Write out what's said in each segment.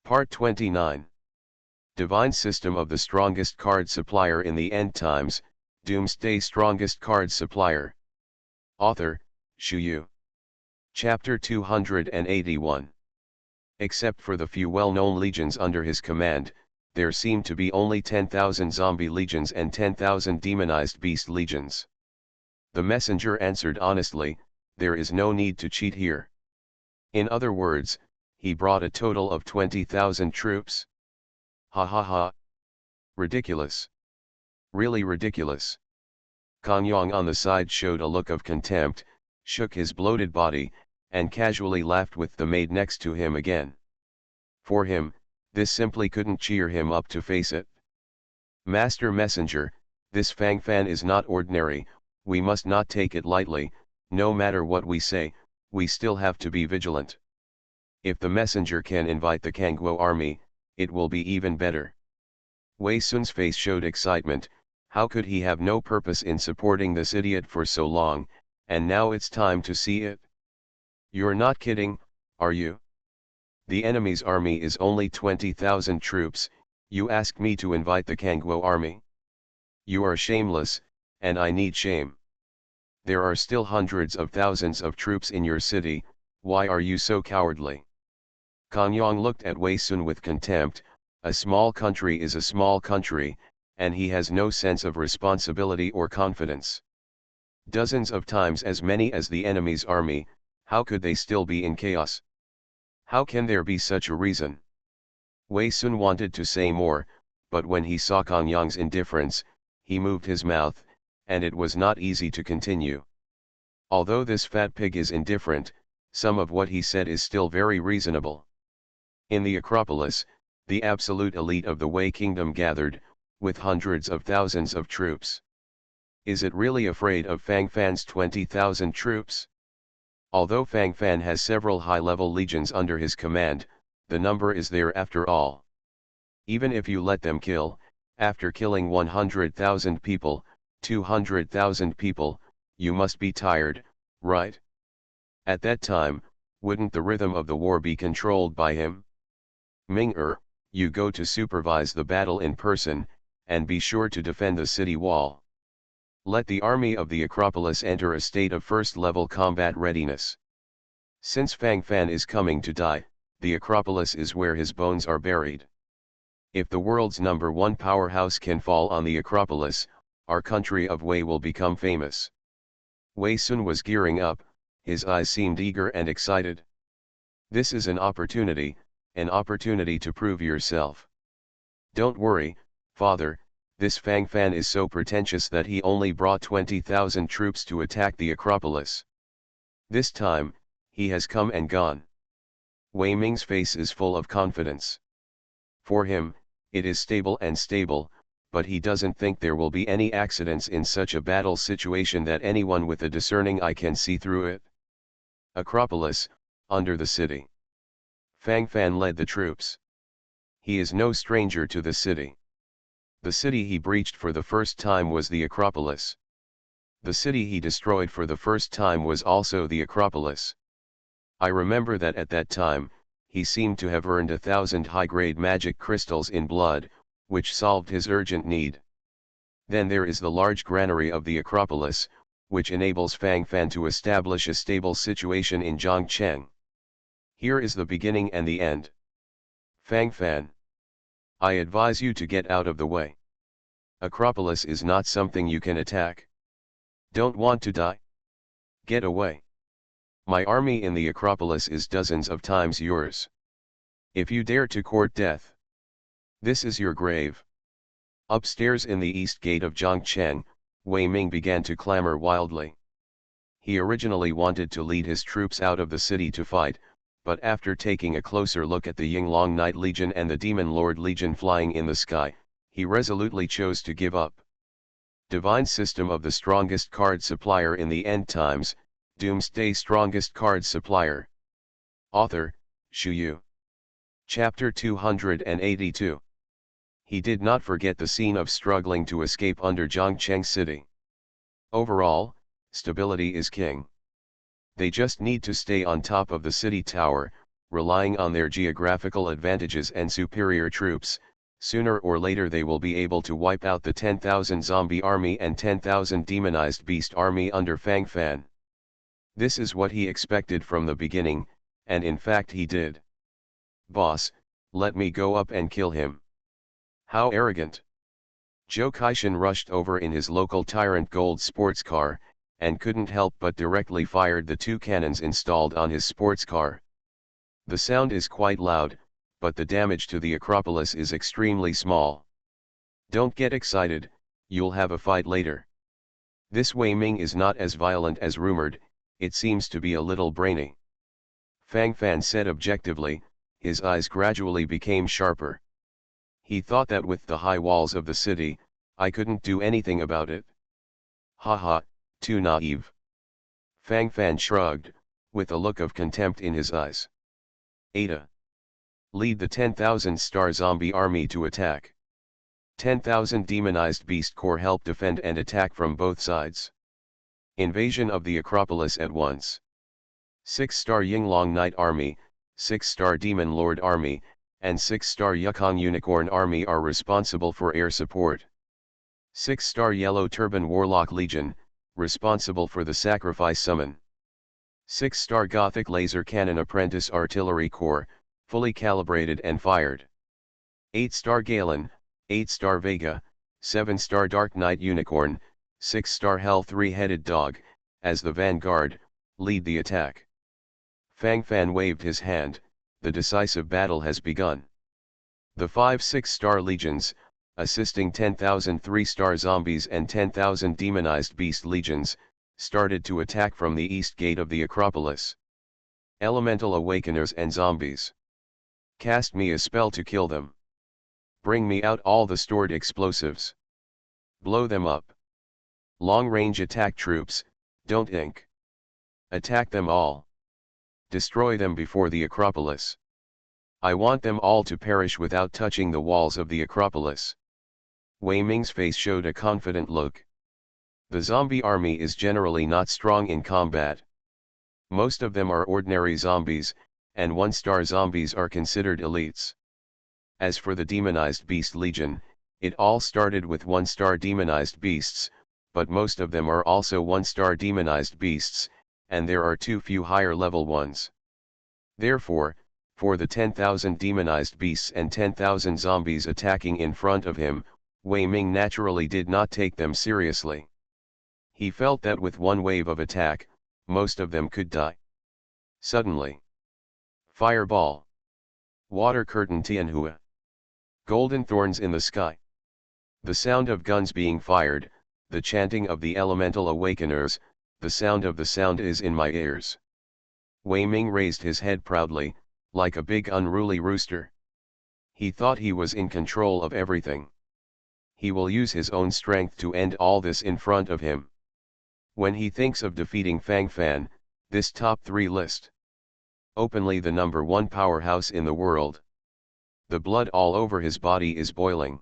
Part 29. Divine System of the Strongest Card Supplier in the End Times, Doomsday Strongest Card Supplier. Author, Shu Yu. Chapter 281. Except for the few well-known legions under his command, there seem to be only 10,000 zombie legions and 10,000 demonized beast legions. The messenger answered honestly, there is no need to cheat here. In other words, he brought a total of 20,000 troops. Ha ha ha. Ridiculous. Really ridiculous. Kang Yong on the side showed a look of contempt, shook his bloated body, and casually laughed with the maid next to him again. For him, this simply couldn't cheer him up to face it. Master Messenger, this Fang Fan is not ordinary, we must not take it lightly, no matter what we say, we still have to be vigilant. If the messenger can invite the Kangguo army, it will be even better. Wei Sun's face showed excitement. How could he have no purpose in supporting this idiot for so long, and now it's time to see it? You're not kidding, are you? The enemy's army is only 20,000 troops, you ask me to invite the Kangguo army? You are shameless, and I need shame. There are still hundreds of thousands of troops in your city, why are you so cowardly? Kang Yong looked at Wei Sun with contempt. A small country is a small country, and he has no sense of responsibility or confidence. Dozens of times as many as the enemy's army, how could they still be in chaos? How can there be such a reason? Wei Sun wanted to say more, but when he saw Kang Yong's indifference, he moved his mouth, and it was not easy to continue. Although this fat pig is indifferent, some of what he said is still very reasonable. In the Acropolis, the absolute elite of the Wei Kingdom gathered, with hundreds of thousands of troops. Is it really afraid of Fang Fan's 20,000 troops? Although Fang Fan has several high-level legions under his command, the number is there after all. Even if you let them kill, after killing 100,000 people, 200,000 people, you must be tired, right? At that time, wouldn't the rhythm of the war be controlled by him? Ming-er, you go to supervise the battle in person, and be sure to defend the city wall. Let the army of the Acropolis enter a state of first-level combat readiness. Since Fang Fan is coming to die, the Acropolis is where his bones are buried. If the world's #1 powerhouse can fall on the Acropolis, our country of Wei will become famous. Wei Sun was gearing up, his eyes seemed eager and excited. This is an opportunity to prove yourself. Don't worry, father, this Fang Fan is so pretentious that he only brought 20,000 troops to attack the Acropolis. This time, he has come and gone. Wei Ming's face is full of confidence. For him, it is stable, but he doesn't think there will be any accidents in such a battle situation that anyone with a discerning eye can see through it. Acropolis, under the city. Fang Fan led the troops. He is no stranger to the city. The city he breached for the first time was the Acropolis. The city he destroyed for the first time was also the Acropolis. I remember that at that time, he seemed to have earned 1,000 high-grade magic crystals in blood, which solved his urgent need. Then there is the large granary of the Acropolis, which enables Fang Fan to establish a stable situation in Zhongcheng. Here is the beginning and the end. Fang Fan, I advise you to get out of the way. Acropolis is not something you can attack. Don't want to die? Get away. My army in the Acropolis is dozens of times yours. If you dare to court death, this is your grave. Upstairs in the east gate of Zhongcheng, Wei Ming began to clamor wildly. He originally wanted to lead his troops out of the city to fight, but after taking a closer look at the Yinglong Knight Legion and the Demon Lord Legion flying in the sky, he resolutely chose to give up. Divine System of the Strongest Card Supplier in the End Times, Doomsday Strongest Card Supplier. Author, Shu Yu. Chapter 282. He did not forget the scene of struggling to escape under Zhongcheng City. Overall, stability is king. They just need to stay on top of the city tower, relying on their geographical advantages and superior troops, sooner or later they will be able to wipe out the 10,000 zombie army and 10,000 demonized beast army under Fang Fan. This is what he expected from the beginning, and in fact he did. "Boss, let me go up and kill him." How arrogant. Zhou Kaishan rushed over in his local Tyrant Gold sports car, and couldn't help but directly fired the 2 cannons installed on his sports car. The sound is quite loud, but the damage to the Acropolis is extremely small. Don't get excited, you'll have a fight later. This Wei Ming is not as violent as rumored, it seems to be a little brainy. Fang Fan said objectively, his eyes gradually became sharper. He thought that with the high walls of the city, I couldn't do anything about it. Haha, too naive. Fang Fan shrugged, with a look of contempt in his eyes. Ada. Lead the 10,000 star zombie army to attack. 10,000 demonized beast corps help defend and attack from both sides. Invasion of the Acropolis at once. 6-star Yinglong Knight Army, 6-star Demon Lord Army, and 6-star Yukong Unicorn Army are responsible for air support. 6-star Yellow Turban Warlock Legion, responsible for the sacrifice summon. 6-star Gothic Laser Cannon Apprentice Artillery Corps, fully calibrated and fired. 8-star Galen, 8-star Vega, 7-star Dark Knight Unicorn, 6-star Hell 3-headed Dog, as the vanguard, lead the attack. Fang Fan waved his hand, the decisive battle has begun. The 5 6-star legions, assisting 10,000 3-star zombies and 10,000 demonized beast legions, started to attack from the east gate of the Acropolis. Elemental awakeners and zombies. Cast me a spell to kill them. Bring me out all the stored explosives. Blow them up. Long-range attack troops, don't ink. Attack them all. Destroy them before the Acropolis. I want them all to perish without touching the walls of the Acropolis. Wei Ming's face showed a confident look. The zombie army is generally not strong in combat. Most of them are ordinary zombies, and 1-star zombies are considered elites. As for the demonized beast legion, it all started with 1-star demonized beasts, but most of them are also 1-star demonized beasts, and there are too few higher level ones. Therefore, for the 10,000 demonized beasts and 10,000 zombies attacking in front of him, Wei Ming naturally did not take them seriously. He felt that with one wave of attack, most of them could die. Suddenly. Fireball. Water curtain Tianhua. Golden thorns in the sky. The sound of guns being fired, the chanting of the elemental awakeners, the sound of the sound is in my ears. Wei Ming raised his head proudly, like a big unruly rooster. He thought he was in control of everything. He will use his own strength to end all this in front of him. When he thinks of defeating Fang Fan, this top 3 list. Openly the number 1 powerhouse in the world. The blood all over his body is boiling.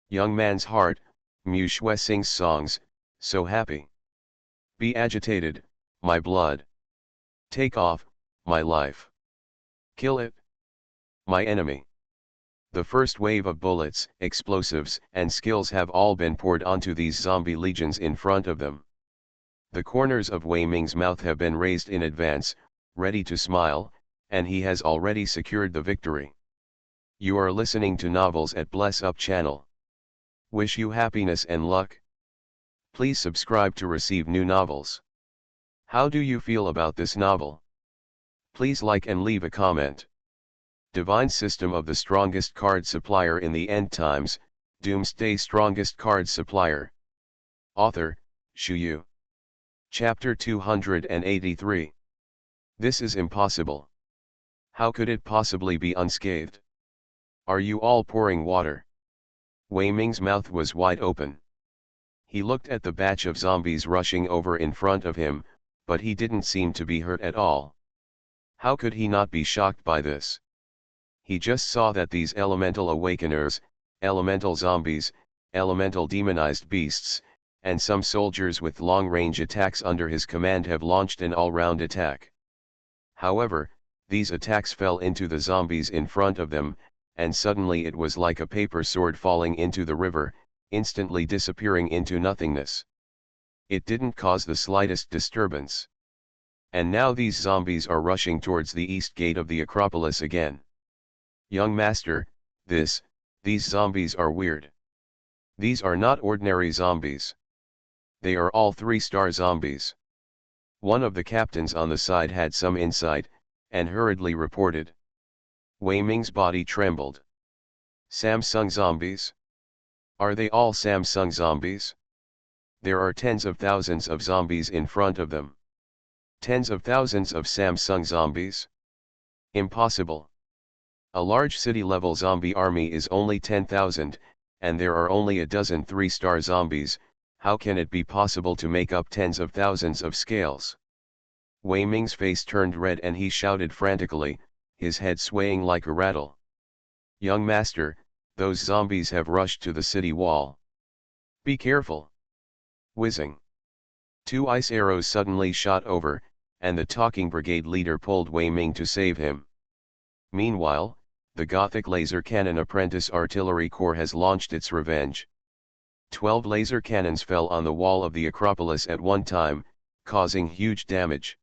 Young man's heart, Mu Shui sings songs, so happy. Be agitated, my blood. Take off, my life. Kill it. My enemy. The first wave of bullets, explosives, and skills have all been poured onto these zombie legions in front of them. The corners of Wei Ming's mouth have been raised in advance, ready to smile, and he has already secured the victory. You are listening to Novels at Bless Up channel. Wish you happiness and luck. Please subscribe to receive new novels. How do you feel about this novel? Please like and leave a comment. Divine System of the Strongest Card Supplier in the End Times, Doomsday Strongest Card Supplier. Author, Shu Yu. Chapter 283. This is impossible. How could it possibly be unscathed? Are you all pouring water? Wei Ming's mouth was wide open. He looked at the batch of zombies rushing over in front of him, but he didn't seem to be hurt at all. How could he not be shocked by this? He just saw that these elemental awakeners, elemental zombies, elemental demonized beasts, and some soldiers with long-range attacks under his command have launched an all-round attack. However, These attacks fell into the zombies in front of them, and suddenly it was like a paper sword falling into the river, instantly disappearing into nothingness. It didn't cause the slightest disturbance. And now these zombies are rushing towards the east gate of the Acropolis again. Young master, these zombies are weird. These are not ordinary zombies. They are all 3-star zombies. One of the captains on the side had some insight, and hurriedly reported. Wei Ming's body trembled. Samsung zombies? Are they all Samsung zombies? There are tens of thousands of zombies in front of them. Tens of thousands of Samsung zombies? Impossible. A large city-level zombie army is only 10,000, and there are only a dozen 3-star zombies. How can it be possible to make up tens of thousands of scales? Wei Ming's face turned red and he shouted frantically, his head swaying like a rattle. Young master, those zombies have rushed to the city wall. Be careful. Whizzing. 2 ice arrows suddenly shot over, and the talking brigade leader pulled Wei Ming to save him. Meanwhile, the Gothic laser cannon apprentice artillery corps has launched its revenge. 12 laser cannons fell on the wall of the Acropolis at one time, causing huge damage.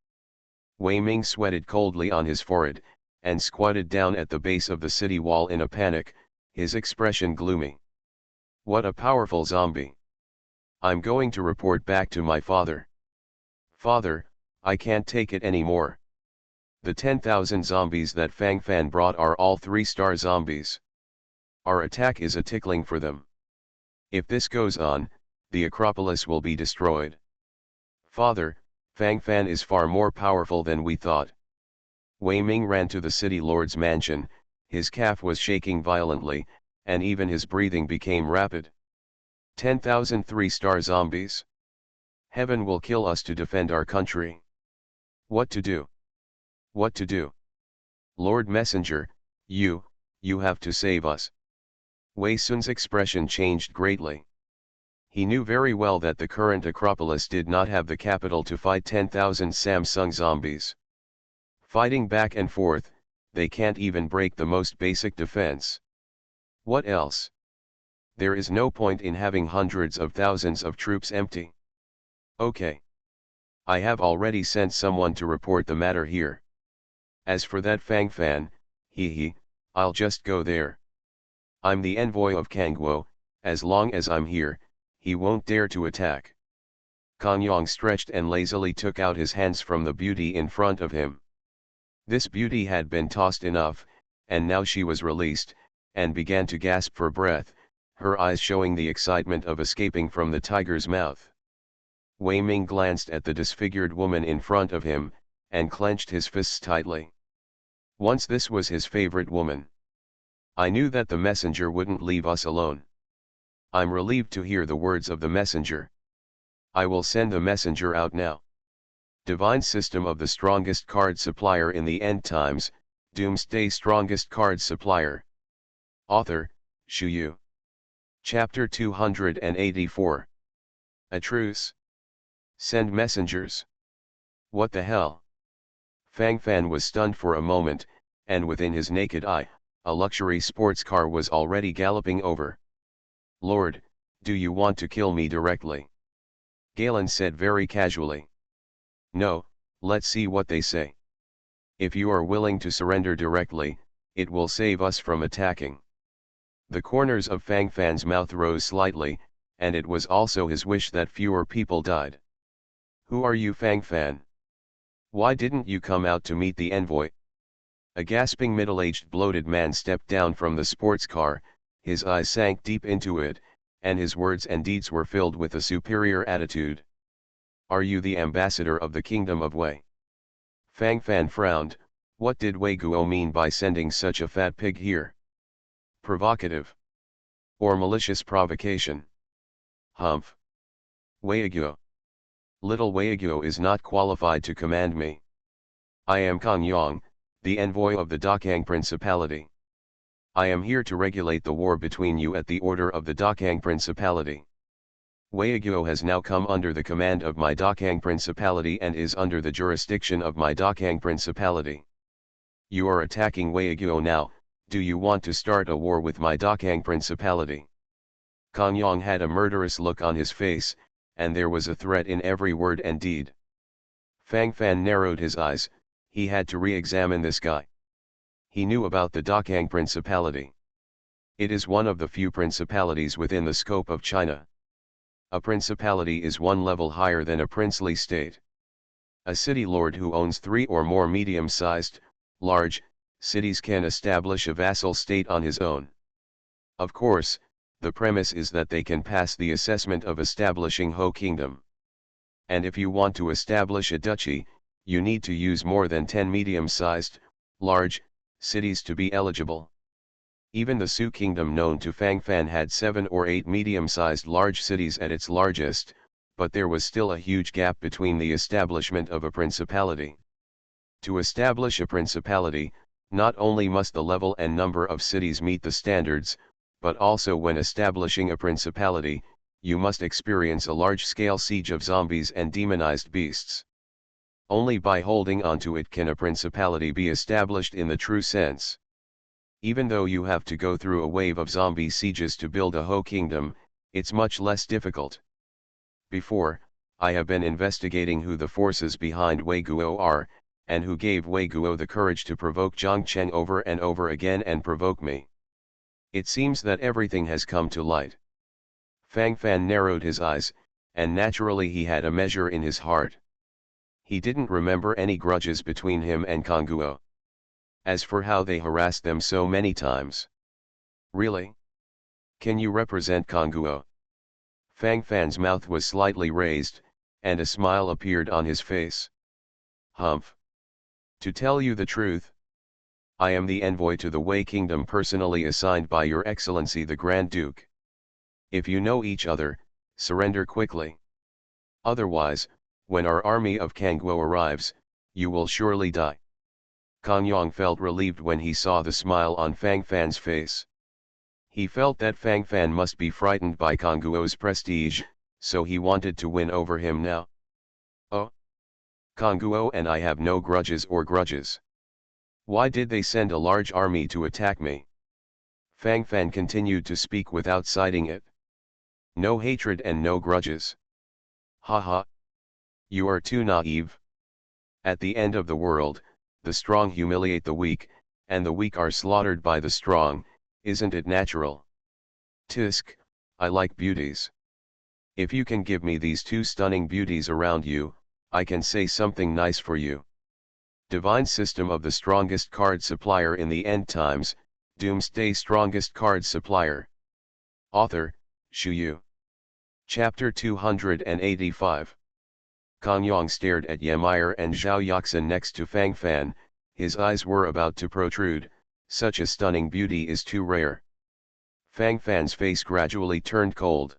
Wei Ming sweated coldly on his forehead, and squatted down at the base of the city wall in a panic, his expression gloomy. What a powerful zombie! I'm going to report back to my father. Father, I can't take it anymore. The 10,000 zombies that Fang Fan brought are all 3-star zombies. Our attack is a tickling for them. If this goes on, the Acropolis will be destroyed. Father, Fang Fan is far more powerful than we thought. Wei Ming ran to the city lord's mansion, his calf was shaking violently, and even his breathing became rapid. 10,000 3-star zombies? Heaven will kill us to defend our country. What to do? What to do? Lord Messenger, you have to save us. Wei Sun's expression changed greatly. He knew very well that the current Acropolis did not have the capital to fight 10,000 Samsung zombies. Fighting back and forth, they can't even break the most basic defense. What else? There is no point in having hundreds of thousands of troops empty. Okay. I have already sent someone to report the matter here. As for that Fang Fan, I'll just go there. I'm the envoy of Kangguo, as long as I'm here, he won't dare to attack. Kang Yang stretched and lazily took out his hands from the beauty in front of him. This beauty had been tossed enough, and now she was released, and began to gasp for breath, her eyes showing the excitement of escaping from the tiger's mouth. Wei Ming glanced at the disfigured woman in front of him, and clenched his fists tightly. Once this was his favorite woman. I knew that the messenger wouldn't leave us alone. I'm relieved to hear the words of the messenger. I will send the messenger out now. Divine System of the Strongest Card Supplier in the End Times, Doomsday Strongest Card Supplier. Author, Shu Yu. Chapter 284. A truce? Send messengers. What the hell? Fang Fan was stunned for a moment, and within his naked eye, a luxury sports car was already galloping over. Lord, do you want to kill me directly? Galen said very casually. No, let's see what they say. If you are willing to surrender directly, it will save us from attacking. The corners of Fang Fan's mouth rose slightly, and it was also his wish that fewer people died. Who are you, Fang Fan? Why didn't you come out to meet the envoy? A gasping middle-aged bloated man stepped down from the sports car, his eyes sank deep into it, and his words and deeds were filled with a superior attitude. Are you the ambassador of the kingdom of Wei? Fang Fan frowned. What did Wei Guo mean by sending such a fat pig here? Provocative? Or malicious provocation? Humph. Wei Guo. Little Wei Guo is not qualified to command me. I am Kang Yang, the envoy of the Dakang Principality. I am here to regulate the war between you at the order of the Dakang Principality. Wei Guo has now come under the command of my Dakang Principality and is under the jurisdiction of my Dakang Principality. You are attacking Weiguo now, do you want to start a war with my Dakang Principality? Kang Yang had a murderous look on his face, and there was a threat in every word and deed. Fang Fan narrowed his eyes, he had to re-examine this guy. He knew about the Dakang Principality. It is one of the few principalities within the scope of China. A principality is one level higher than a princely state. A city lord who owns 3 or more medium-sized, large, cities can establish a vassal state on his own. Of course, the premise is that they can pass the assessment of establishing Ho Kingdom. And if you want to establish a duchy, you need to use more than 10 medium-sized, large, cities to be eligible. Even the Su Kingdom known to Fang Fan had 7 or 8 medium-sized large cities at its largest, but there was still a huge gap between the establishment of a principality. To establish a principality, not only must the level and number of cities meet the standards, but also when establishing a principality, you must experience a large-scale siege of zombies and demonized beasts. Only by holding onto it can a principality be established in the true sense. Even though you have to go through a wave of zombie sieges to build a Ho Kingdom, it's much less difficult. Before, I have been investigating who the forces behind Weiguo are, and who gave Weiguo the courage to provoke Zhongcheng over and over again and provoke me. It seems that everything has come to light. Fang Fan narrowed his eyes, and naturally he had a measure in his heart. He didn't remember any grudges between him and Kangguo. As for how they harassed them so many times. Really? Can you represent Kangguo? Fang Fan's mouth was slightly raised, and a smile appeared on his face. Humph. To tell you the truth, I am the envoy to the Wei Kingdom personally assigned by Your Excellency the Grand Duke. If you know each other, surrender quickly. Otherwise, when our army of Kangguo arrives, you will surely die. Kang Yang felt relieved when he saw the smile on Fang Fan's face. He felt that Fang Fan must be frightened by Kangguo's prestige, so he wanted to win over him now. Oh? Kangguo and I have no grudges. Why did they send a large army to attack me? Fang Fan continued to speak without citing it. No hatred and no grudges. Haha. You are too naive. At the end of the world, the strong humiliate the weak, and the weak are slaughtered by the strong, isn't it natural? Tisk, I like beauties. If you can give me these 2 stunning beauties around you, I can say something nice for you. Divine System of the Strongest Card Supplier in the End Times, Doomsday Strongest Card Supplier. Author, Shu Yu. Chapter 285. Kang Yang stared at Ymir and Zhao Yaxin next to Fang Fan, his eyes were about to protrude, such a stunning beauty is too rare. Fang Fan's face gradually turned cold.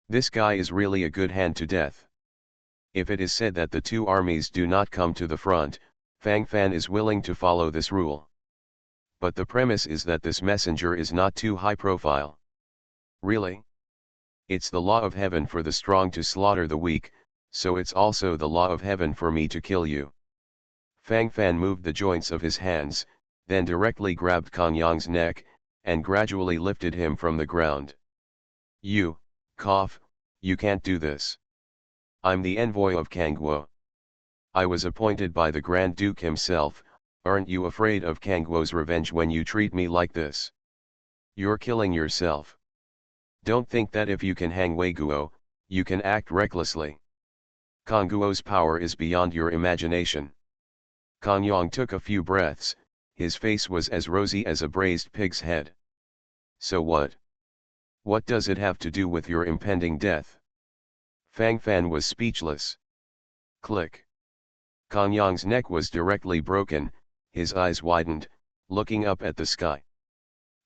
This guy is really a good hand to death. If it is said that the 2 armies do not come to the front, Fang Fan is willing to follow this rule. But the premise is that this messenger is not too high profile. Really? It's the law of heaven for the strong to slaughter the weak, so it's also the law of heaven for me to kill you. Fang Fan moved the joints of his hands, then directly grabbed Kang Yang's neck, and gradually lifted him from the ground. You can't do this. I'm the envoy of Kangguo. I was appointed by the Grand Duke himself, aren't you afraid of Kangguo's revenge when you treat me like this? You're killing yourself. Don't think that if you can hang Weiguo, you can act recklessly. Kangguo's power is beyond your imagination. Kang Yang took a few breaths, his face was as rosy as a braised pig's head. So what? What does it have to do with your impending death? Fang Fan was speechless. Click. Kang Yang's neck was directly broken, his eyes widened, looking up at the sky.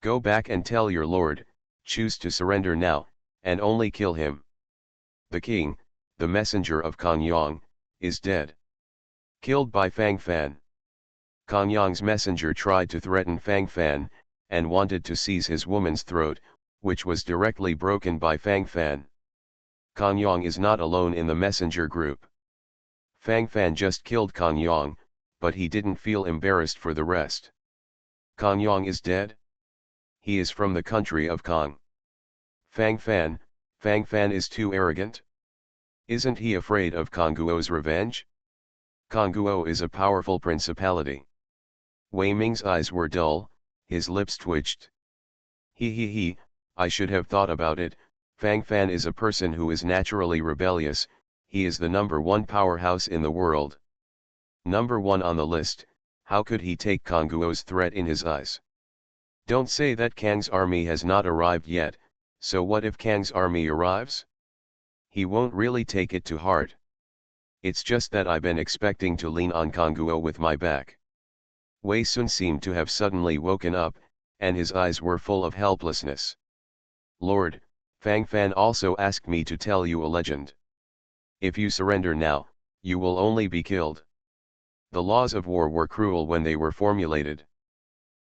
Go back and tell your lord, choose to surrender now, and only kill him. The king, the messenger of Kang Yang, is dead. Killed by Fang Fan. Kang Yang's messenger tried to threaten Fang Fan, and wanted to seize his woman's throat, which was directly broken by Fang Fan. Kang Yang is not alone in the messenger group. Fang Fan just killed Kang Yang, but he didn't feel embarrassed for the rest. Kang Yong is dead? He is from the country of Kang. Fang Fan is too arrogant? Isn't he afraid of Kang Guo's revenge? Kang Guo is a powerful principality. Wei Ming's eyes were dull, his lips twitched. He, I should have thought about it. Fang Fan is a person who is naturally rebellious. He is the number one powerhouse in the world. Number one on the list. How could he take Kang Guo's threat in his eyes? Don't say that Kang's army has not arrived yet, so what if Kang's army arrives? He won't really take it to heart. It's just that I've been expecting to lean on Kang Guo with my back. Wei Sun seemed to have suddenly woken up, and his eyes were full of helplessness. Lord, Fang Fan also asked me to tell you a legend. If you surrender now, you will only be killed. The laws of war were cruel when they were formulated.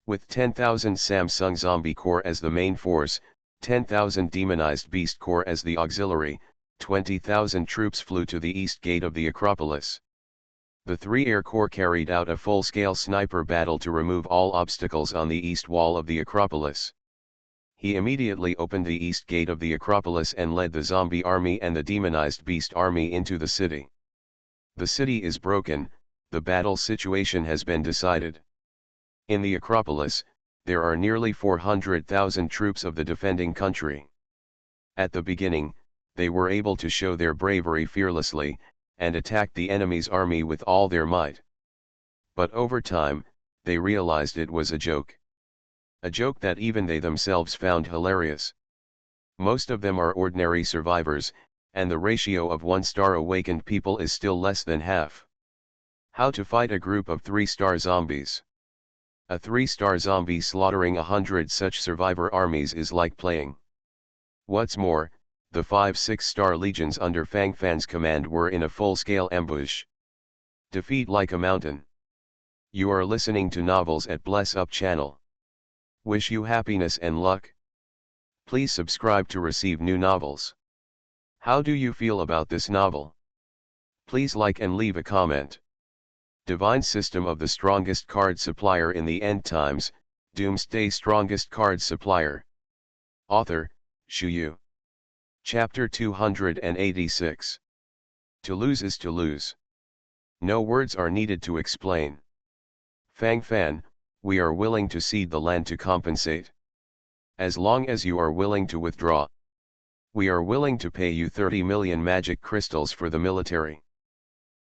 With 10,000 Samsung Zombie Corps as the main force, 10,000 Demonized Beast Corps as the auxiliary, 20,000 troops flew to the east gate of the Acropolis. The 3 Air Corps carried out a full-scale sniper battle to remove all obstacles on the east wall of the Acropolis. He immediately opened the east gate of the Acropolis and led the zombie army and the demonized beast army into the city. The city is broken, the battle situation has been decided. In the Acropolis, there are nearly 400,000 troops of the defending country. At the beginning, they were able to show their bravery fearlessly, and attacked the enemy's army with all their might. But over time, they realized it was a joke. A joke that even they themselves found hilarious. Most of them are ordinary survivors, and the ratio of 1-star awakened people is still less than half. How to fight a group of 3-star zombies? A 3-star zombie slaughtering 100 such survivor armies is like playing. What's more, the 5-6-star legions under Fang Fan's command were in a full-scale ambush. Defeat like a mountain. You are listening to Novels at Bless Up channel. Wish you happiness and luck. Please subscribe to receive new novels. How do you feel about this novel? Please like and leave a comment. Divine System of the Strongest Card Supplier in the End Times, Doomsday Strongest Card Supplier. Author, Shu Yu. Chapter 286. To lose is to lose. No words are needed to explain. Fang Fan, we are willing to cede the land to compensate. As long as you are willing to withdraw. We are willing to pay you 30 million magic crystals for the military.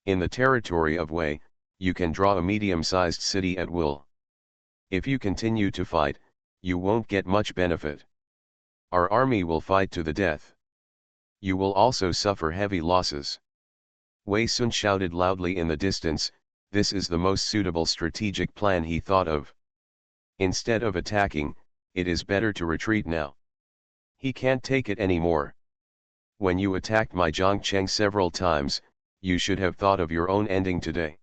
In the territory of Wei, you can draw a medium-sized city at will. If you continue to fight, you won't get much benefit. Our army will fight to the death. You will also suffer heavy losses. Wei Sun shouted loudly in the distance, this is the most suitable strategic plan he thought of. Instead of attacking, it is better to retreat now. He can't take it anymore. When you attacked my Zhongcheng several times, you should have thought of your own ending today.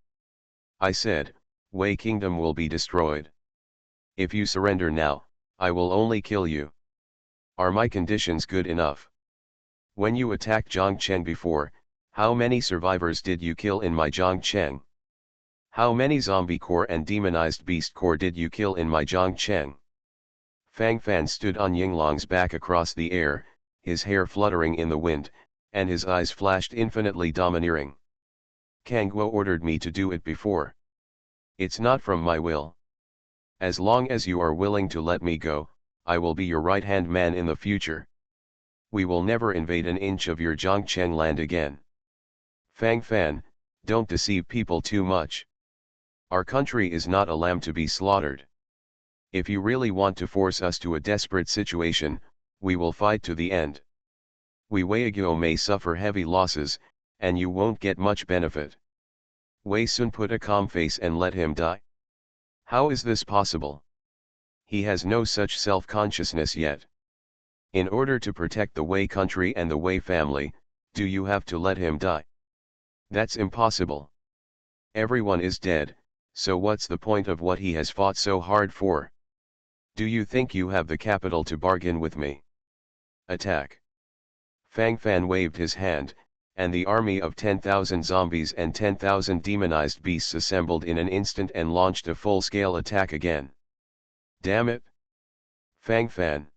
I said, Wei Kingdom will be destroyed. If you surrender now, I will only kill you. Are my conditions good enough? When you attacked Zhongcheng before, how many survivors did you kill in my Zhongcheng? How many zombie corps and demonized beast corps did you kill in my Zhongcheng? Fang Fan stood on Yinglong's back across the air, his hair fluttering in the wind, and his eyes flashed infinitely domineering. Kang Guo ordered me to do it before. It's not from my will. As long as you are willing to let me go, I will be your right-hand man in the future. We will never invade an inch of your Zhongcheng land again. Fang Fan, don't deceive people too much. Our country is not a lamb to be slaughtered. If you really want to force us to a desperate situation, we will fight to the end. Wei Guo may suffer heavy losses, and you won't get much benefit. Wei Sun put a calm face and let him die. How is this possible? He has no such self-consciousness yet. In order to protect the Wei country and the Wei family, do you have to let him die? That's impossible. Everyone is dead, so what's the point of what he has fought so hard for? Do you think you have the capital to bargain with me? Attack. Fang Fan waved his hand, and the army of 10,000 zombies and 10,000 demonized beasts assembled in an instant and launched a full-scale attack again. Damn it! Fang Fan.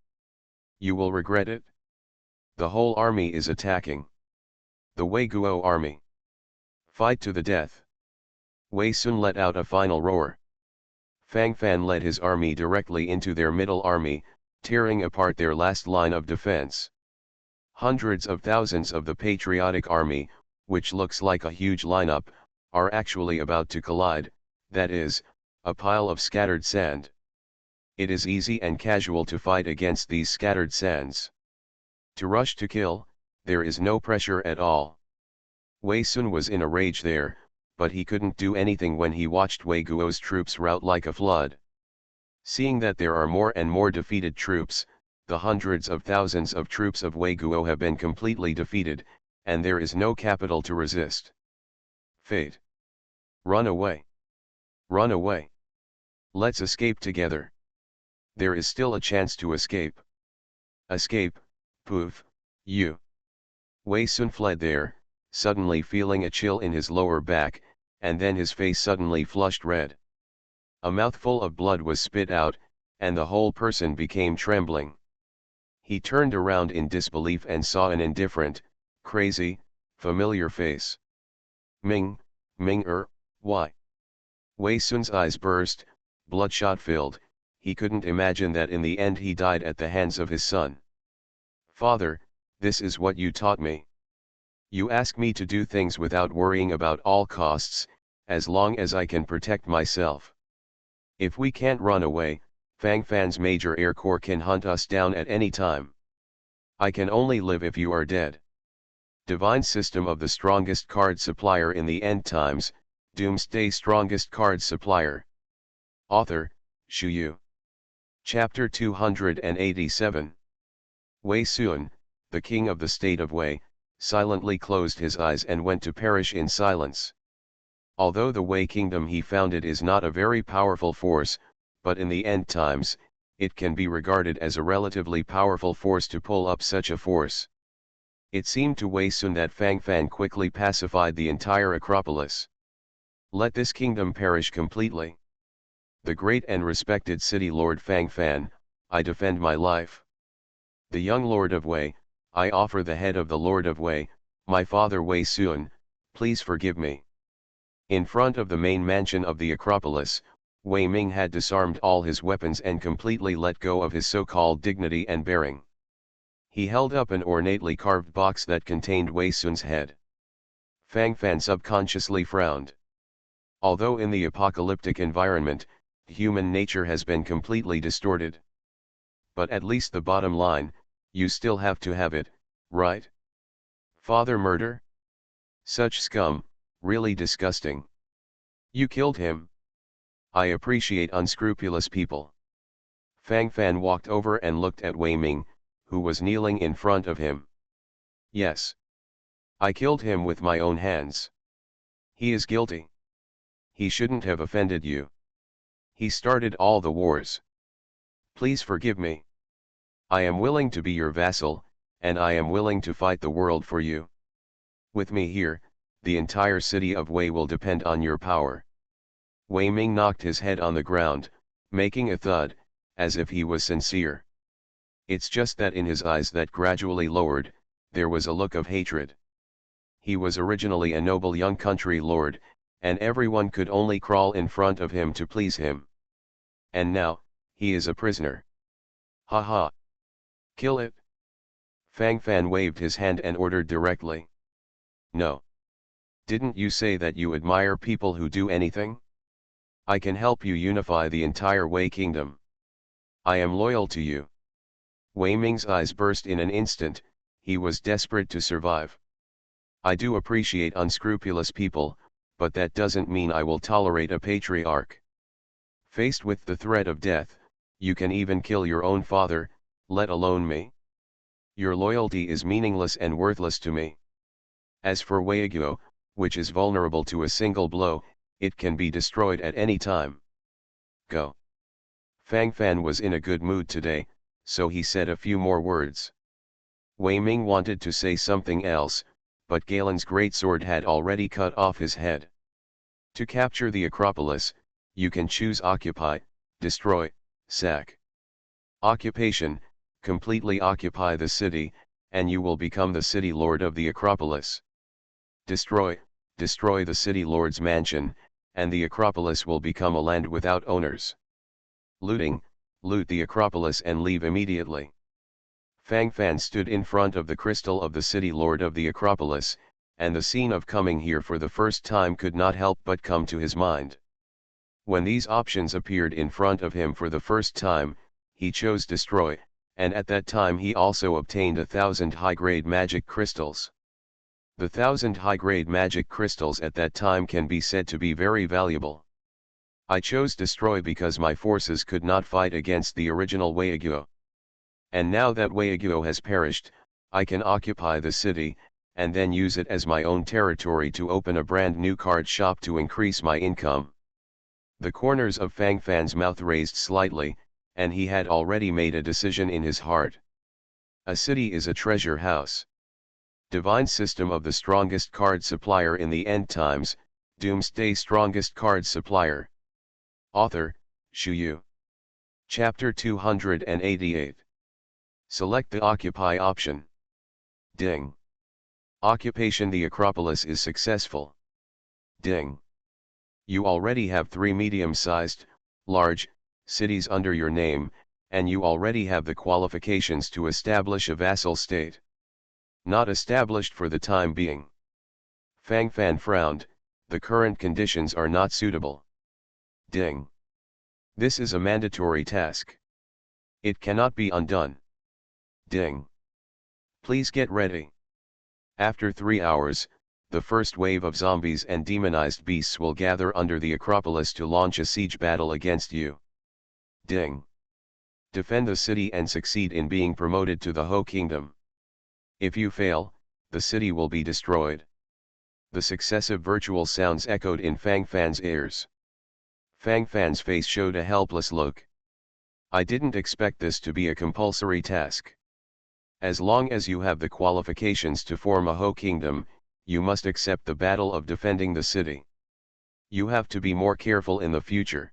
You will regret it. The whole army is attacking. The Wei Guo army. Fight to the death. Wei Sun let out a final roar. Fang Fan led his army directly into their middle army, tearing apart their last line of defense. Hundreds of thousands of the patriotic army, which looks like a huge lineup, are actually about to collide, that is, a pile of scattered sand. It is easy and casual to fight against these scattered sands. To rush to kill, there is no pressure at all. Wei Sun was in a rage there, but he couldn't do anything when he watched Wei Guo's troops rout like a flood. Seeing that there are more and more defeated troops, the hundreds of thousands of troops of Wei Guo have been completely defeated, and there is no capital to resist. Fate. Run away. Run away. Let's escape together. There is still a chance to escape. Escape, poof, you. Wei Sun fled there, suddenly feeling a chill in his lower back, and then his face suddenly flushed red. A mouthful of blood was spit out, and the whole person became trembling. He turned around in disbelief and saw an indifferent, crazy, familiar face. Ming, why? Wei Sun's eyes burst, bloodshot-filled. He couldn't imagine that in the end he died at the hands of his son. Father, this is what you taught me. You ask me to do things without worrying about all costs, as long as I can protect myself. If we can't run away, Fang Fan's Major Air Corps can hunt us down at any time. I can only live if you are dead. Divine System of the Strongest Card Supplier in the End Times, Doomsday Strongest Card Supplier. Author, Shu Yu. Chapter 287. Wei Sun, the king of the state of Wei, silently closed his eyes and went to perish in silence. Although the Wei kingdom he founded is not a very powerful force, but in the end times, it can be regarded as a relatively powerful force to pull up such a force. It seemed to Wei Sun that Fang Fan quickly pacified the entire Acropolis. Let this kingdom perish completely. The great and respected city lord Fang Fan, I defend my life. The young lord of Wei, I offer the head of the lord of Wei, my father Wei Sun, please forgive me. In front of the main mansion of the Acropolis, Wei Ming had disarmed all his weapons and completely let go of his so-called dignity and bearing. He held up an ornately carved box that contained Wei Sun's head. Fang Fan subconsciously frowned. Although in the apocalyptic environment, human nature has been completely distorted. But at least the bottom line, you still have to have it, right? Father murder? Such scum, really disgusting. You killed him. I appreciate unscrupulous people. Fang Fan walked over and looked at Wei Ming, who was kneeling in front of him. Yes. I killed him with my own hands. He is guilty. He shouldn't have offended you. He started all the wars. Please forgive me. I am willing to be your vassal, and I am willing to fight the world for you. With me here, the entire city of Wei will depend on your power. Wei Ming knocked his head on the ground, making a thud, as if he was sincere. It's just that in his eyes that gradually lowered, there was a look of hatred. He was originally a noble young country lord, and everyone could only crawl in front of him to please him. And now, he is a prisoner. Ha ha. Kill it. Fang Fan waved his hand and ordered directly. No. Didn't you say that you admire people who do anything? I can help you unify the entire Wei kingdom. I am loyal to you. Wei Ming's eyes burst in an instant, he was desperate to survive. I do appreciate unscrupulous people, but that doesn't mean I will tolerate a patriarch. Faced with the threat of death, you can even kill your own father, let alone me. Your loyalty is meaningless and worthless to me. As for Wei Guo, which is vulnerable to a single blow, it can be destroyed at any time. Go. Fang Fan was in a good mood today, so he said a few more words. Wei Ming wanted to say something else, but Galen's greatsword had already cut off his head. To capture the Acropolis, you can choose Occupy, Destroy, Sack. Occupation, completely occupy the city, and you will become the city lord of the Acropolis. Destroy, destroy the city lord's mansion, and the Acropolis will become a land without owners. Looting, loot the Acropolis and leave immediately. Fang Fan stood in front of the crystal of the city lord of the Acropolis, and the scene of coming here for the first time could not help but come to his mind. When these options appeared in front of him for the first time, he chose Destroy, and at that time he also obtained 1,000 high-grade magic crystals. The 1,000 high-grade magic crystals at that time can be said to be very valuable. I chose Destroy because my forces could not fight against the original Waiguo. And now that Waiguo has perished, I can occupy the city, and then use it as my own territory to open a brand new card shop to increase my income. The corners of Fang Fan's mouth raised slightly, and he had already made a decision in his heart. A city is a treasure house. Divine system of the strongest card supplier in the end times, Doomsday strongest card supplier. Author, Shu Yu. Chapter 288. Select the Occupy option. Ding. Occupation. The Acropolis is successful. Ding. You already have 3 medium-sized, large, cities under your name, and you already have the qualifications to establish a vassal state. Not established for the time being. Fang Fan frowned, the current conditions are not suitable. Ding. This is a mandatory task. It cannot be undone. Ding. Please get ready. After 3 hours, the first wave of zombies and demonized beasts will gather under the Acropolis to launch a siege battle against you. Ding. Defend the city and succeed in being promoted to the Ho Kingdom. If you fail, the city will be destroyed. The successive virtual sounds echoed in Fang Fan's ears. Fang Fan's face showed a helpless look. I didn't expect this to be a compulsory task. As long as you have the qualifications to form a Ho Kingdom, you must accept the battle of defending the city. You have to be more careful in the future.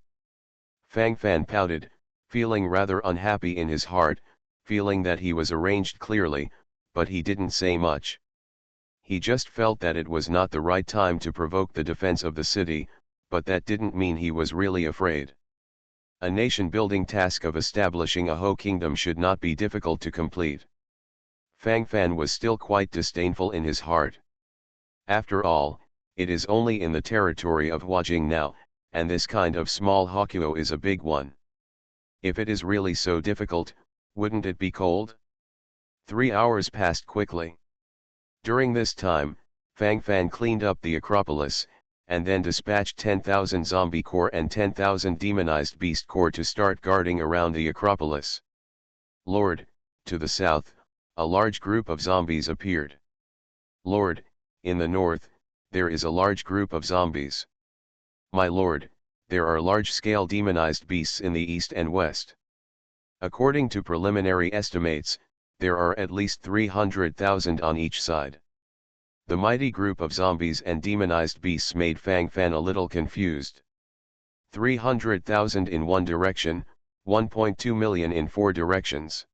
Fang Fan pouted, feeling rather unhappy in his heart, feeling that he was arranged clearly, but he didn't say much. He just felt that it was not the right time to provoke the defense of the city, but that didn't mean he was really afraid. A nation-building task of establishing a Ho Kingdom should not be difficult to complete. Fang Fan was still quite disdainful in his heart. After all, it is only in the territory of Huajing now, and this kind of small Hokuo is a big one. If it is really so difficult, wouldn't it be cold? 3 hours passed quickly. During this time, Fang Fan cleaned up the Acropolis, and then dispatched 10,000 zombie corps and 10,000 demonized beast corps to start guarding around the Acropolis. Lord, to the south, a large group of zombies appeared. Lord, in the north, there is a large group of zombies. My lord, there are large-scale demonized beasts in the east and west. According to preliminary estimates, there are at least 300,000 on each side. The mighty group of zombies and demonized beasts made Fang Fan a little confused. 300,000 in one direction, 1.2 million in 4 directions.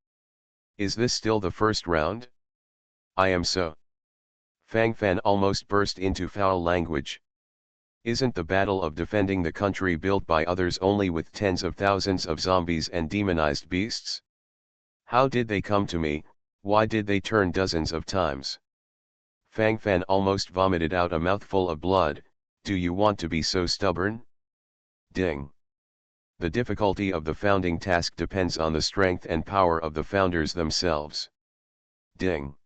Is this still the first round? I am so. Fang Fan almost burst into foul language. Isn't the battle of defending the country built by others only with tens of thousands of zombies and demonized beasts? How did they come to me? Why did they turn dozens of times? Fang Fan almost vomited out a mouthful of blood. Do you want to be so stubborn? Ding. The difficulty of the founding task depends on the strength and power of the founders themselves. Ding.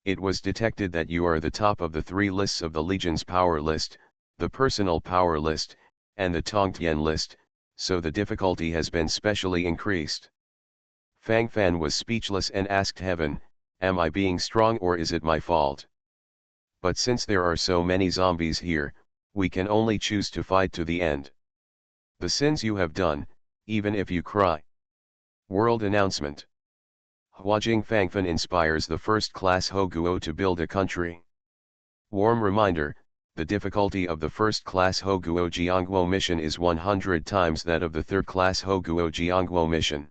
It was detected that you are the top of the 3 lists of the Legion's power list, the personal power list, and the Tongtian list, so the difficulty has been specially increased. Fang Fan was speechless and asked Heaven, am I being strong or is it my fault? But since there are so many zombies here, we can only choose to fight to the end. The sins you have done, even if you cry. World announcement. Huajing Fangfan inspires the first-class Hoguo to build a country. Warm reminder, the difficulty of the first-class Hoguo Jiangguo mission is 100 times that of the third-class Hoguo Jiangguo mission.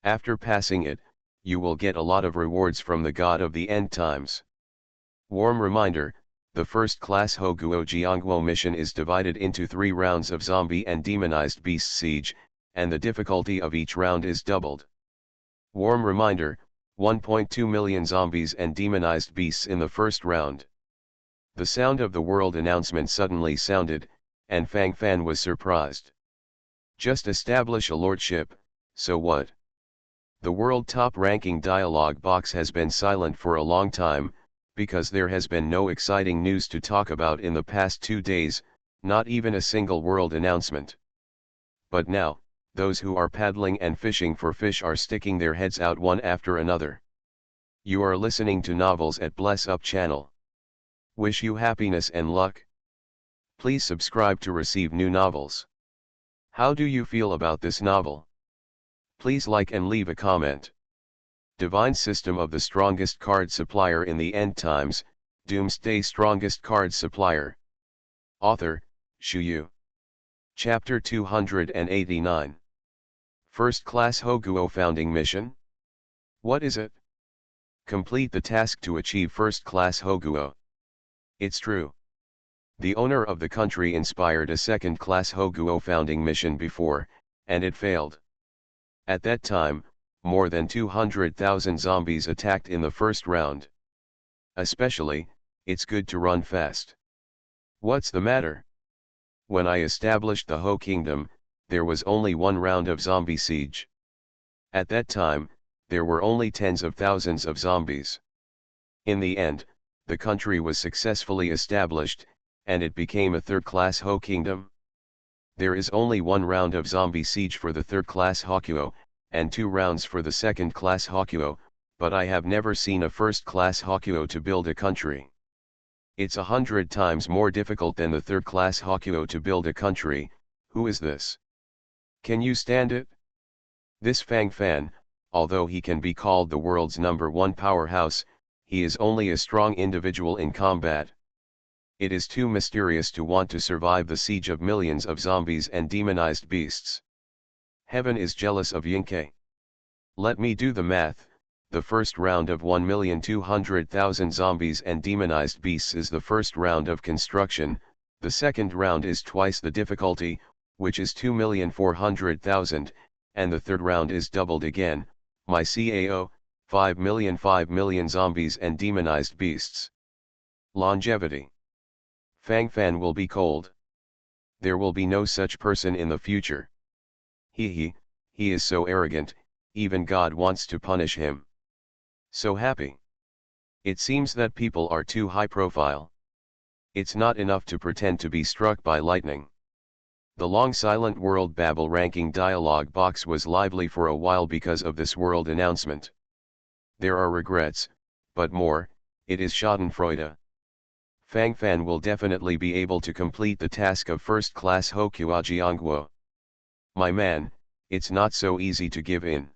After passing it, you will get a lot of rewards from the God of the End Times. Warm reminder, the first-class Hoguo Jiangguo mission is divided into 3 rounds of zombie and demonized beast siege, and the difficulty of each round is doubled. Warm reminder, 1.2 million zombies and demonized beasts in the first round. The sound of the world announcement suddenly sounded, and Fang Fan was surprised. Just establish a lordship, so what? The world top-ranking dialogue box has been silent for a long time, because there has been no exciting news to talk about in the past 2 days, not even a single world announcement. But now, those who are paddling and fishing for fish are sticking their heads out one after another. You are listening to Novels at Bless Up channel. Wish you happiness and luck. Please subscribe to receive new novels. How do you feel about this novel? Please like and leave a comment. Divine System of the Strongest Card Supplier in the End Times, Doomsday Strongest Card Supplier. Author, Shu Yu. Chapter 289. First Class Hoguo Founding Mission? What is it? Complete the task to achieve First Class Hoguo. It's true. The owner of the country inspired a second-class Hoguo founding mission before, and it failed. At that time, more than 200,000 zombies attacked in the first round. Especially, it's good to run fast. What's the matter? When I established the Ho Kingdom, there was only 1 round of zombie siege. At that time, there were only tens of thousands of zombies. In the end, the country was successfully established, and it became a third-class Ho Kingdom. There is only 1 round of zombie siege for the third-class Hokuo, and 2 rounds for the second-class Hokuo, but I have never seen a first-class Hokuo to build a country. It's 100 times more difficult than the third-class Hokuo to build a country. Who is this? Can you stand it? This Fang Fan, although he can be called the world's #1 powerhouse, he is only a strong individual in combat. It is too mysterious to want to survive the siege of millions of zombies and demonized beasts. Heaven is jealous of Yingke. Let me do the math. The first round of 1,200,000 zombies and demonized beasts is the first round of construction, the second round is twice the difficulty, which is 2,400,000, and the third round is doubled again, my CAO, 5 million zombies and demonized beasts. Longevity. Fang Fan will be cold. There will be no such person in the future. He is so arrogant, even God wants to punish him. So happy. It seems that people are too high profile. It's not enough to pretend to be struck by lightning. The long silent world babble ranking dialogue box was lively for a while because of this world announcement. There are regrets, but more, it is schadenfreude. Fang Fan will definitely be able to complete the task of first-class Hokuo Jiangguo. My man, it's not so easy to give in.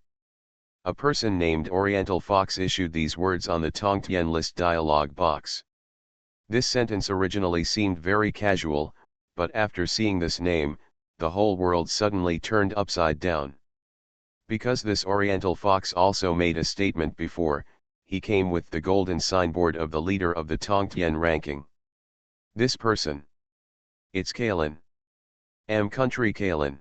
A person named Oriental Fox issued these words on the Tongtian list dialog box. This sentence originally seemed very casual, but after seeing this name, the whole world suddenly turned upside down. Because this Oriental Fox also made a statement before, he came with the golden signboard of the leader of the Tongtian ranking. This person. It's Kalin. Country Kalin.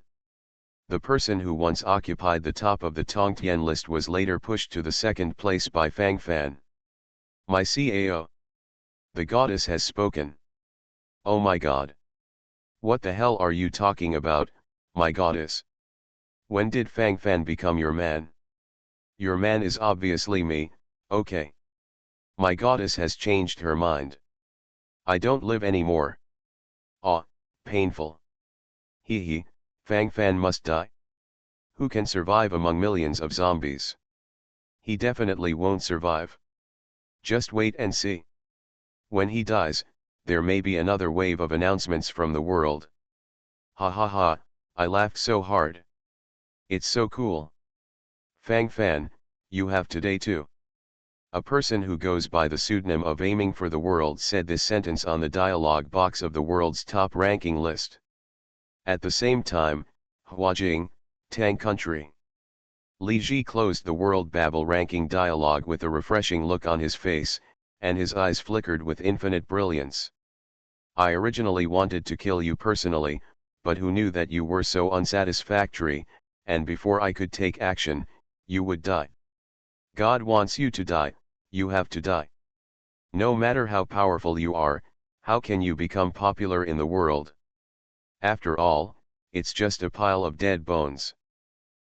The person who once occupied the top of the Tongtian list was later pushed to the second place by Fang Fan. My CAO. The goddess has spoken. Oh my god. What the hell are you talking about, my goddess? When did Fang Fan become your man? Your man is obviously me, okay. My goddess has changed her mind. I don't live anymore. Ah, painful. Fang Fan must die. Who can survive among millions of zombies? He definitely won't survive. Just wait and see. When he dies, there may be another wave of announcements from the world. Ha ha ha, I laughed so hard. It's so cool. Fang Fan, you have today too. A person who goes by the pseudonym of Aiming for the World said this sentence on the dialogue box of the world's top ranking list. At the same time, Huajing, Tang Country. Li Ji closed the World Babel ranking dialogue with a refreshing look on his face, and his eyes flickered with infinite brilliance. I originally wanted to kill you personally, but who knew that you were so unsatisfactory, and before I could take action, you would die. God wants you to die, you have to die. No matter how powerful you are, how can you become popular in the world? After all, it's just a pile of dead bones.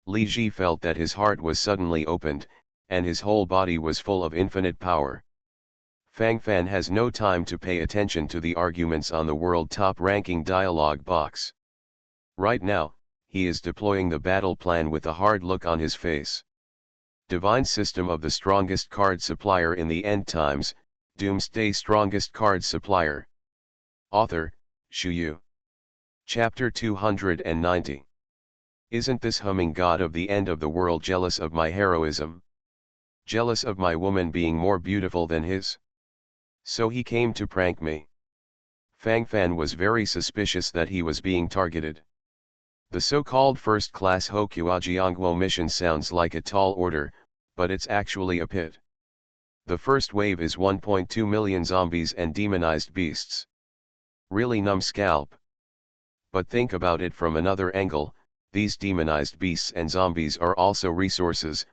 Li Ji felt that his heart was suddenly opened, and his whole body was full of infinite power. Fang Fan has no time to pay attention to the arguments on the world top ranking dialogue box. Right now, he is deploying the battle plan with a hard look on his face. Divine System of the Strongest Card Supplier in the End Times, Doomsday Strongest Card Supplier. Author, Shu Yu. Chapter 290. Isn't this humming god of the end of the world jealous of my heroism? Jealous of my woman being more beautiful than his? So he came to prank me. Fang Fan was very suspicious that he was being targeted. The so-called first-class Hokuajiangguo mission sounds like a tall order, but it's actually a pit. The first wave is 1.2 million zombies and demonized beasts. Really numbskull. But think about it from another angle, these demonized beasts and zombies are also resources.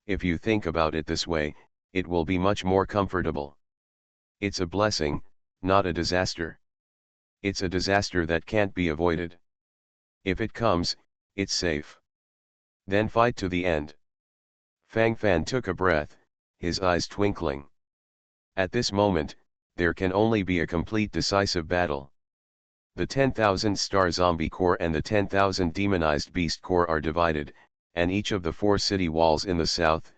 If you think about it this way, it will be much more comfortable. It's a blessing, not a disaster. It's a disaster that can't be avoided. If it comes, it's safe. Then fight to the end. Fang Fan took a breath, his eyes twinkling. At this moment, there can only be a complete decisive battle. The 10,000 Star Zombie Corps and the 10,000 Demonized Beast Corps are divided, and each of the 4 city walls in the south,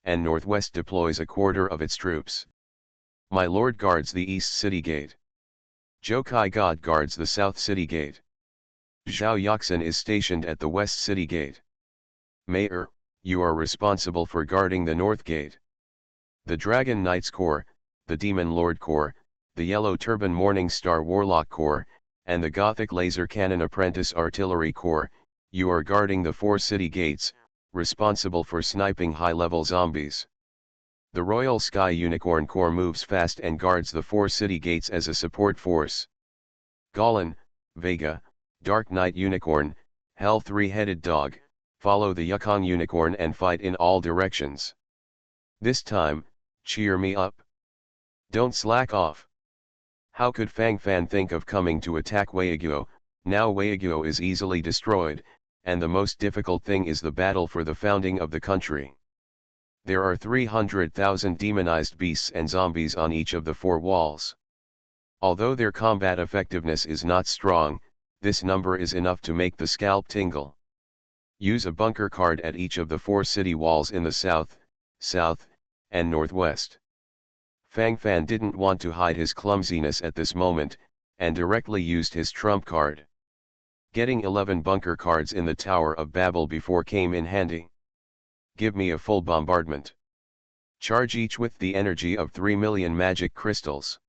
and northwest deploys a quarter of its troops. My lord guards the east city gate. Jokai God guards the south city gate. Zhao Yaxin is stationed at the west city gate. Mayor, you are responsible for guarding the north gate. The Dragon Knights Corps, the Demon Lord Corps, the Yellow Turban Morning Star Warlock Corps, and the Gothic Laser Cannon Apprentice Artillery Corps, you are guarding the 4 city gates, responsible for sniping high-level zombies. The Royal Sky Unicorn Corps moves fast and guards the 4 city gates as a support force. Golan, Vega, Dark Knight Unicorn, Hell 3-headed Dog, follow the Yukong Unicorn and fight in all directions. This time, cheer me up. Don't slack off. How could Fang Fan think of coming to attack Weiguo? Now Weiguo is easily destroyed, and the most difficult thing is the battle for the founding of the country. There are 300,000 demonized beasts and zombies on each of the 4 walls. Although their combat effectiveness is not strong, this number is enough to make the scalp tingle. Use a bunker card at each of the 4 city walls in the south, and northwest. Fang Fan didn't want to hide his clumsiness at this moment, and directly used his trump card. Getting 11 bunker cards in the Tower of Babel before came in handy. Give me a full bombardment. Charge each with the energy of 3 million magic crystals.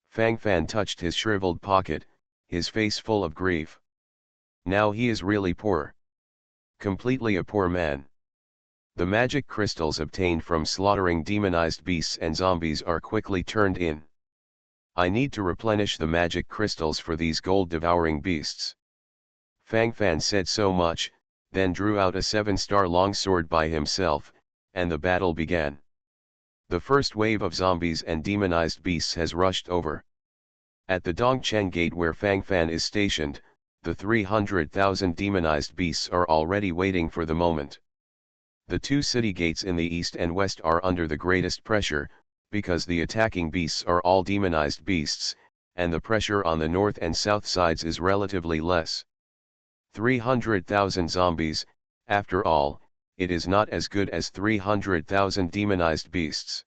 Fang Fan touched his shriveled pocket, his face full of grief. Now he is really poor. Completely a poor man. The magic crystals obtained from slaughtering demonized beasts and zombies are quickly turned in. I need to replenish the magic crystals for these gold-devouring beasts. Fang Fan said so much, then drew out a 7-star longsword by himself, and the battle began. The first wave of zombies and demonized beasts has rushed over. At the Dongcheng Gate where Fang Fan is stationed, the 300,000 demonized beasts are already waiting for the moment. The 2 city gates in the east and west are under the greatest pressure, because the attacking beasts are all demonized beasts, and the pressure on the north and south sides is relatively less. 300,000 zombies, after all, it is not as good as 300,000 demonized beasts.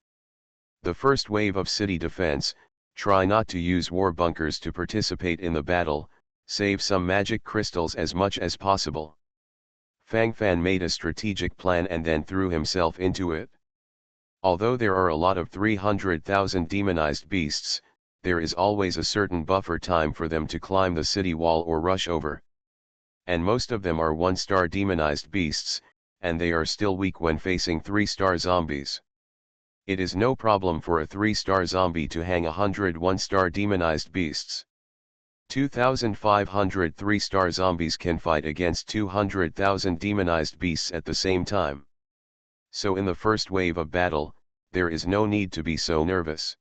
The first wave of city defense, try not to use war bunkers to participate in the battle, save some magic crystals as much as possible. Fang Fan made a strategic plan and then threw himself into it. Although there are a lot of 300,000 demonized beasts, there is always a certain buffer time for them to climb the city wall or rush over. And most of them are 1-star demonized beasts, and they are still weak when facing 3-star zombies. It is no problem for a 3-star zombie to hang 100 1-star demonized beasts. 2,500 3-star zombies can fight against 200,000 demonized beasts at the same time. So in the first wave of battle, there is no need to be so nervous.